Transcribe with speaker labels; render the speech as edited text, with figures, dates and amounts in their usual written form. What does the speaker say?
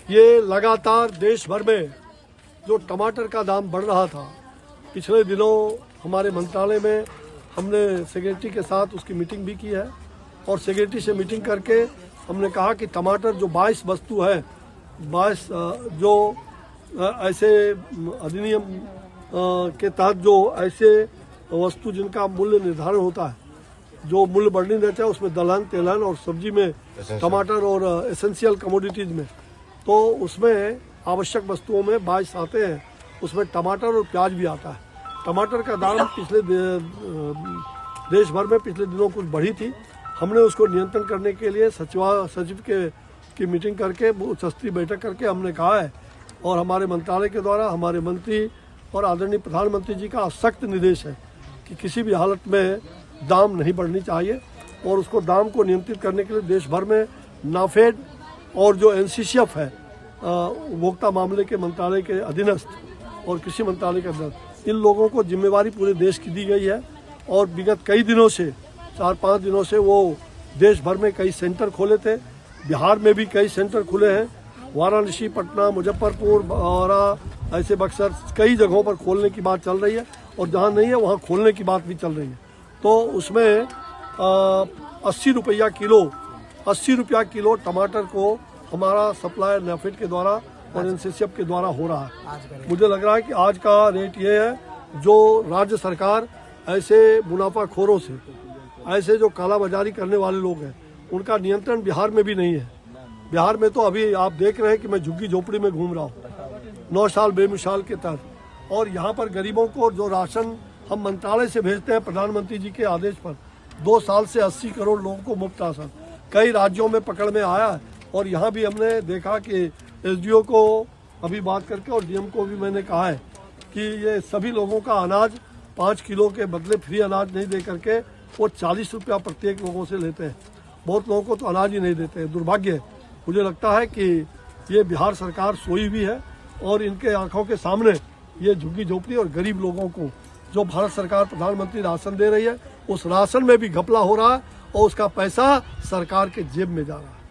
Speaker 1: ये लगातार देश भर में जो टमाटर का दाम बढ़ रहा था, पिछले दिनों हमारे मंत्रालय में हमने सेक्रेटरी के साथ उसकी मीटिंग भी की है और सेक्रेटरी से मीटिंग करके हमने कहा कि टमाटर जो 22 वस्तु है, 22 जो ऐसे अधिनियम के तहत जो ऐसे वस्तु जिनका मूल्य निर्धारण होता है, जो मूल्य बढ़ने देता है, उसमें दलहन, तेलहन और सब्जी में टमाटर और एसेंशियल कमोडिटीज में, तो उसमें आवश्यक वस्तुओं में 22 आते हैं, उसमें टमाटर और प्याज भी आता है। टमाटर का दाम पिछले देश भर में पिछले दिनों कुछ बढ़ी थी। हमने उसको नियंत्रण करने के लिए सचिव की मीटिंग करके उच्च स्तरीय बैठक करके हमने कहा है और हमारे मंत्रालय के द्वारा हमारे मंत्री और आदरणीय प्रधानमंत्री जी का सख्त निर्देश है कि किसी भी हालत में दाम नहीं बढ़नी चाहिए और उसको दाम को नियंत्रित करने के लिए देश भर में नाफेड और जो NCCF है, उपभोक्ता मामले के मंत्रालय के अधीनस्थ और कृषि मंत्रालय के अधीनस्थ, इन लोगों को जिम्मेवारी पूरे देश की दी गई है और विगत कई दिनों से 4-5 दिनों से वो देश भर में कई सेंटर खोले थे। बिहार में भी कई सेंटर खुले हैं, वाराणसी, पटना, मुजफ्फरपुर और ऐसे बक्सर कई जगहों पर खोलने की बात चल रही है और जहाँ नहीं है वहाँ खोलने की बात भी चल रही है। तो उसमें 80 रुपया किलो टमाटर को हमारा सप्लाई नाफेड के द्वारा और NCCF के द्वारा हो रहा है। मुझे लग रहा है कि आज का रेट ये है, जो राज्य सरकार ऐसे मुनाफाखोरों से, ऐसे जो कालाबाजारी करने वाले लोग हैं, उनका नियंत्रण बिहार में भी नहीं है। बिहार में तो अभी आप देख रहे हैं कि मैं झुग्गी झोपड़ी में घूम रहा हूँ 9 साल बेमिसाल के तहत, और यहाँ पर गरीबों को जो राशन हम मंत्रालय से भेजते हैं प्रधानमंत्री जी के आदेश पर, 2 साल से 80 करोड़ लोगों को मुफ्त राशन कई राज्यों में पकड़ में आया है। और यहाँ भी हमने देखा कि SDO को अभी बात करके और DM को भी मैंने कहा है कि ये सभी लोगों का अनाज 5 किलो के बदले फ्री अनाज नहीं दे करके वो 40 रुपया प्रत्येक लोगों से लेते हैं। बहुत लोगों को तो अनाज ही नहीं देते हैं। दुर्भाग्य है। मुझे लगता है कि ये बिहार सरकार सोई हुई है और इनके आंखों के सामने ये झुग्गी झोपड़ी और गरीब लोगों को जो भारत सरकार प्रधानमंत्री राशन दे रही है, उस राशन में भी घपला हो रहा है और उसका पैसा सरकार के जेब में जा रहा है।